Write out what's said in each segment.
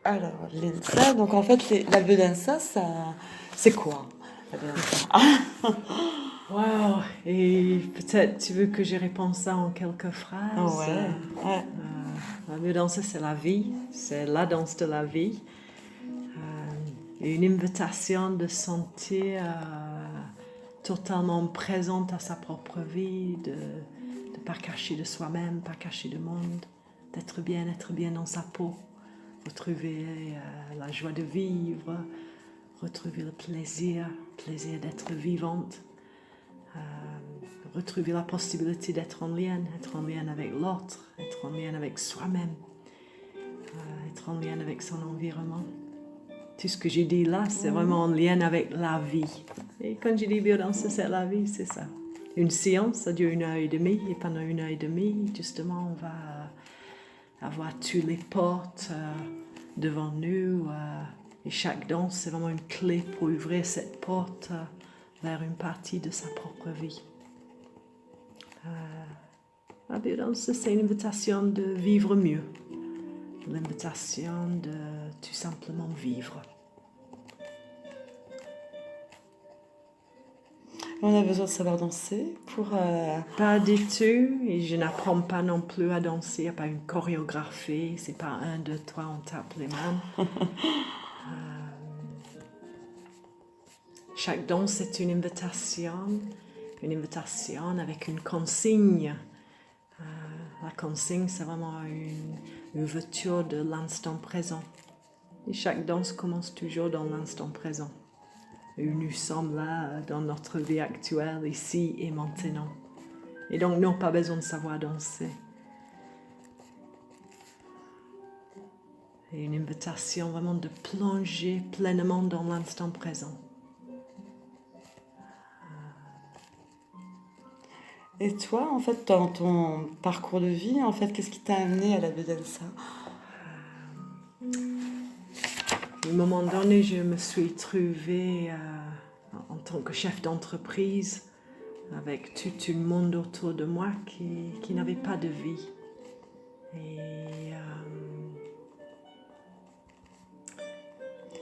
Alors, l'ENSA, donc en fait, la Bedensa, ça, c'est quoi la Bedensa? Wow! Et peut-être tu veux que je réponde ça en quelques Ah phrases. ouais, ouais. La mieux danser, c'est la vie. C'est la danse de la vie. Et une invitation de sentir totalement présente à sa propre vie, de ne pas cacher de soi-même, pas cacher du monde, d'être bien dans sa peau, retrouver la joie de vivre, retrouver le plaisir d'être vivante, retrouver la possibilité d'être en lien avec l'autre, être en lien avec soi-même, être en lien avec son environnement. Tout ce que j'ai dit là, c'est vraiment en lien avec la vie. Et quand j'ai dit biodanse, c'est la vie, c'est ça. Une séance, ça dure 1h30, et pendant 1h30, justement, on va avoir toutes les portes devant nous. Et chaque danse, c'est vraiment une clé pour ouvrir cette porte vers une partie de sa propre vie. La biodanse, c'est une invitation de vivre mieux. L'invitation de tout simplement vivre. On a besoin de savoir danser pour... Pas du tout, et je n'apprends pas non plus à danser, il n'y a pas une chorégraphie, c'est pas 1, 2, 3, on tape les mains. Chaque danse est une invitation avec une consigne. La consigne, c'est vraiment une ouverture de l'instant présent. Et chaque danse commence toujours dans l'instant présent. Et nous sommes là dans notre vie actuelle, ici et maintenant. Et donc, nous n'avons pas besoin de savoir danser. Et une invitation vraiment de plonger pleinement dans l'instant présent. Et toi, en fait, dans ton parcours de vie, en fait, qu'est-ce qui t'a amené à la Bedensa? À un moment donné, je me suis trouvée en tant que chef d'entreprise avec tout le monde autour de moi qui n'avait pas de vie. Et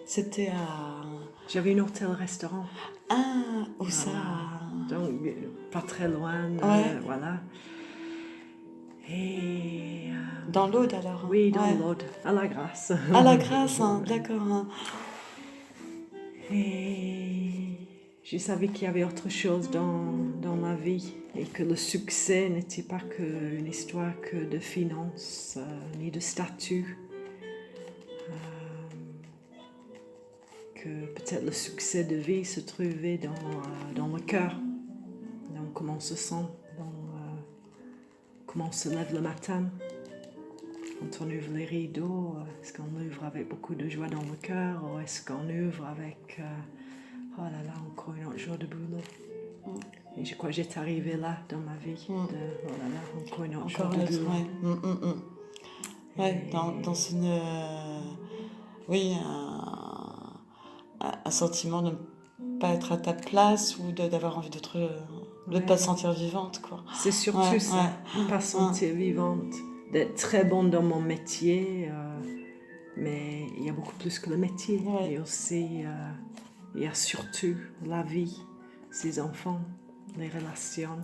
C'était à... j'avais un hôtel-restaurant. Ah, où Voilà. ça? Donc, pas très loin, Ouais. voilà. Et... Dans l'Aude, alors? oui, dans Ouais. l'Aude, à la Grâce. À la Grâce, hein, d'accord. Hein. Et je savais qu'il y avait autre chose dans ma vie et que le succès n'était pas qu'une histoire que de finances ni de statut. Que peut-être le succès de vie se trouvait dans le cœur, dans comment on se sent, dans comment on se lève le matin. Quand on ouvre les rideaux, est-ce qu'on ouvre avec beaucoup de joie dans le cœur ou est-ce qu'on ouvre avec oh là là, encore un autre jour de boulot. Et je crois que j'étais arrivée là dans ma vie. Oh là là, encore un autre jour de boulot. Ouais, ouais dans une... oui, un sentiment de ne pas être à ta place ou d'avoir envie de ne pas se sentir vivante, quoi. C'est surtout ça, ne pas sentir vivante, d'être très bonne dans mon métier, mais il y a beaucoup plus que le métier. Ouais. Et aussi, il y a surtout la vie, ses enfants, les relations.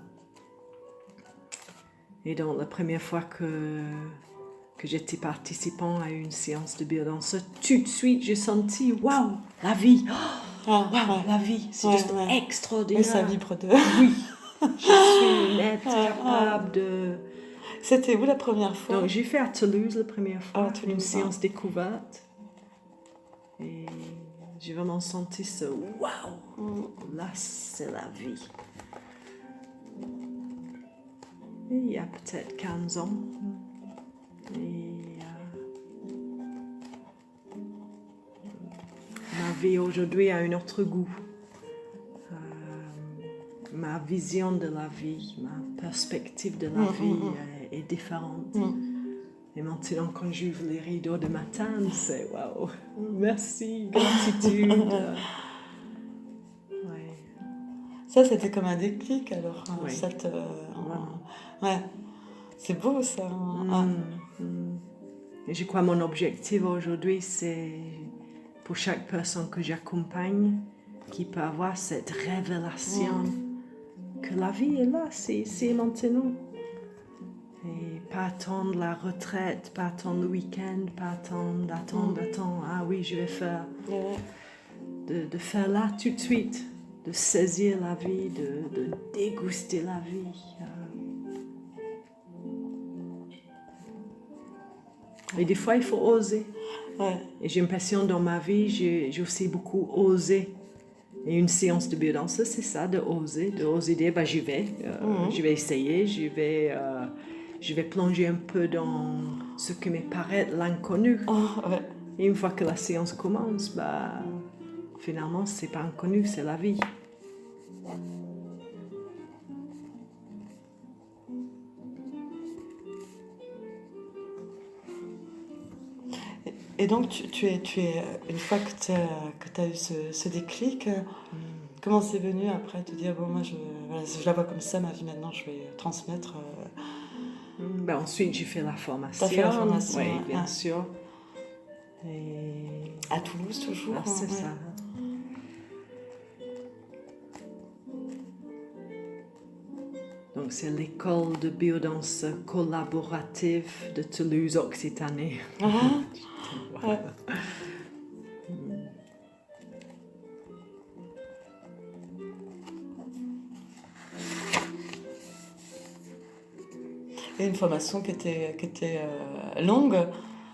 Et donc, la première fois que j'étais participant à une séance de biodanse, tout de suite, j'ai senti, waouh, la vie, la vie, c'est juste extraordinaire. Mais ça vibre de... Oui, je suis une être capable de... C'était où la première fois? Donc, j'ai fait à Toulouse la première fois, une séance découverte. Et j'ai vraiment senti ce waouh, là, c'est la vie. Et il y a peut-être 15 ans. Et ma vie aujourd'hui a un autre goût. Ma vision de la vie, ma perspective de la vie est différente. Et maintenant, quand j'ouvre les rideaux de matin, c'est waouh, merci, gratitude. Ouais. Ça, c'était comme un déclic, alors. Oui. Ouais. C'est beau, ça. Et je crois que mon objectif aujourd'hui, c'est pour chaque personne que j'accompagne, qui peut avoir cette révélation que la vie est là, c'est ici et maintenant. Et pas attendre la retraite, pas attendre le week-end, pas attendre. Ah oui, je vais faire. De faire là tout de suite, de saisir la vie, de déguster la vie. Et des fois, il faut oser. Ouais. Et j'ai l'impression dans ma vie, j'ai aussi beaucoup osé. Et une séance de biodanse, c'est ça, de oser dire, bah, j'y vais essayer, je vais plonger un peu dans ce qui me paraît l'inconnu. Ouais. Et une fois que la séance commence, bah, finalement, c'est pas inconnu, c'est la vie. Et donc, tu es, une fois que tu as eu ce déclic, comment c'est venu après te dire, bon, moi, voilà, je la vois comme ça, ma vie maintenant, je vais transmettre. Ben, ensuite, j'ai fait la formation. T'as fait la formation, oui, ouais. bien sûr. Et... À Toulouse, toujours. Ah, c'est ça. Donc, c'est l'école de biodanse collaborative de Toulouse, Occitanie. Ouais. Et une formation qui était longue.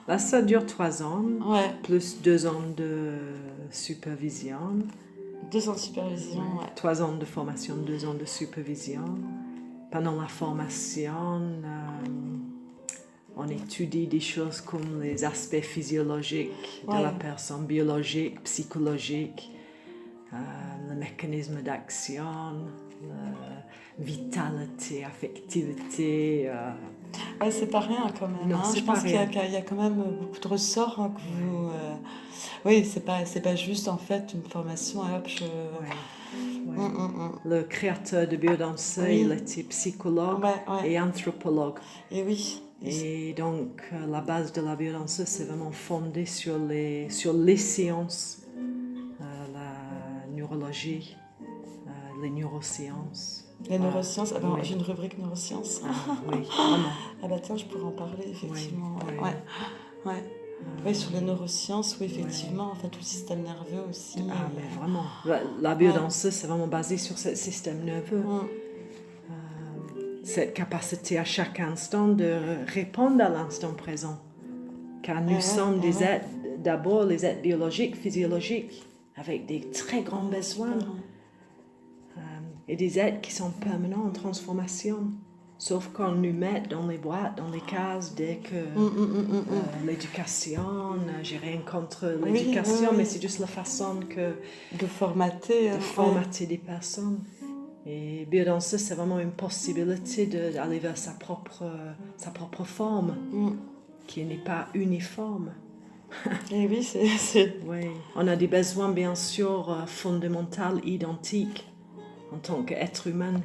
Là, ça dure 3 ans, Ouais. plus 2 ans de supervision. 2 ans de supervision, ouais. 3 ans de formation, 2 ans de supervision. Pendant la formation, on étudie des choses comme les aspects physiologiques de la personne, biologique, psychologique, le mécanisme d'action, la vitalité, affectivité. Ouais, c'est pas rien quand même. Non, hein. c'est Je pas pense qu'il y rien. a quand même beaucoup de ressorts que vous. Oui, c'est pas juste en fait une formation. Hop, Le créateur de biodanse, il était psychologue et anthropologue. Et oui. Et donc, la base de la biodanse, c'est vraiment fondé sur les sciences, la neurologie, les neurosciences. Les neurosciences, j'ai une rubrique neurosciences. Oui, vraiment. Ah bah tiens, je pourrais en parler, effectivement. Oui. Ouais. Oui, sur les neurosciences, oui, effectivement, enfin tout le système nerveux aussi. Ah, mais vraiment. La biodanse, c'est vraiment basé sur ce système nerveux. Cette capacité à chaque instant de répondre à l'instant présent. Car nous sommes des êtres, d'abord les êtres biologiques, physiologiques, avec des très grands besoins. Et des êtres qui sont permanents en transformation. Sauf qu'on nous met dans les boîtes, dans les cases, dès que l'éducation, j'ai rien contre l'éducation, mais c'est juste la façon de formater des personnes. Et biodanse, c'est vraiment une possibilité d'aller vers sa propre forme, qui n'est pas uniforme. Et oui, c'est... Oui. On a des besoins, bien sûr, fondamentaux, identiques, en tant qu'être humain,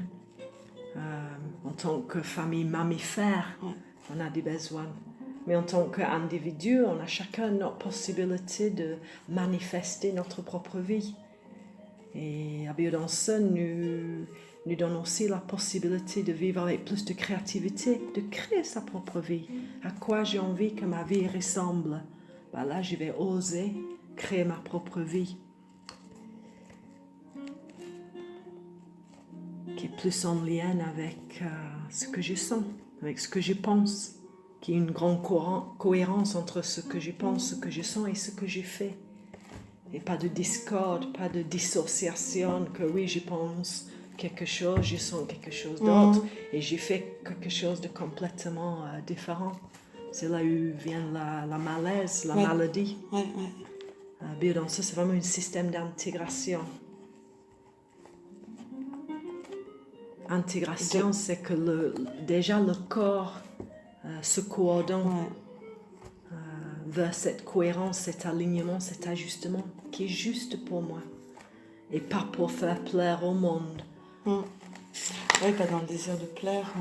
en tant que famille mammifère, on a des besoins. Mais en tant qu'individu, on a chacun notre possibilité de manifester notre propre vie. Et la biodanse nous donne aussi la possibilité de vivre avec plus de créativité, de créer sa propre vie. À quoi j'ai envie que ma vie ressemble? Ben là, je vais oser créer ma propre vie, qui est plus en lien avec ce que je sens, avec ce que je pense, qui est une grande cohérence entre ce que je pense, ce que je sens et ce que je fais. Et pas de discorde, pas de dissociation, que oui, je pense quelque chose, je sens quelque chose d'autre, et j'ai fait quelque chose de complètement différent. C'est là où vient la malaise, la maladie. Biodanse, c'est vraiment un système d'intégration. Intégration, c'est que déjà le corps se coordonne vers cette cohérence, cet alignement, cet ajustement qui est juste pour moi et pas pour faire plaire au monde. Oui, pas dans le désir de plaire.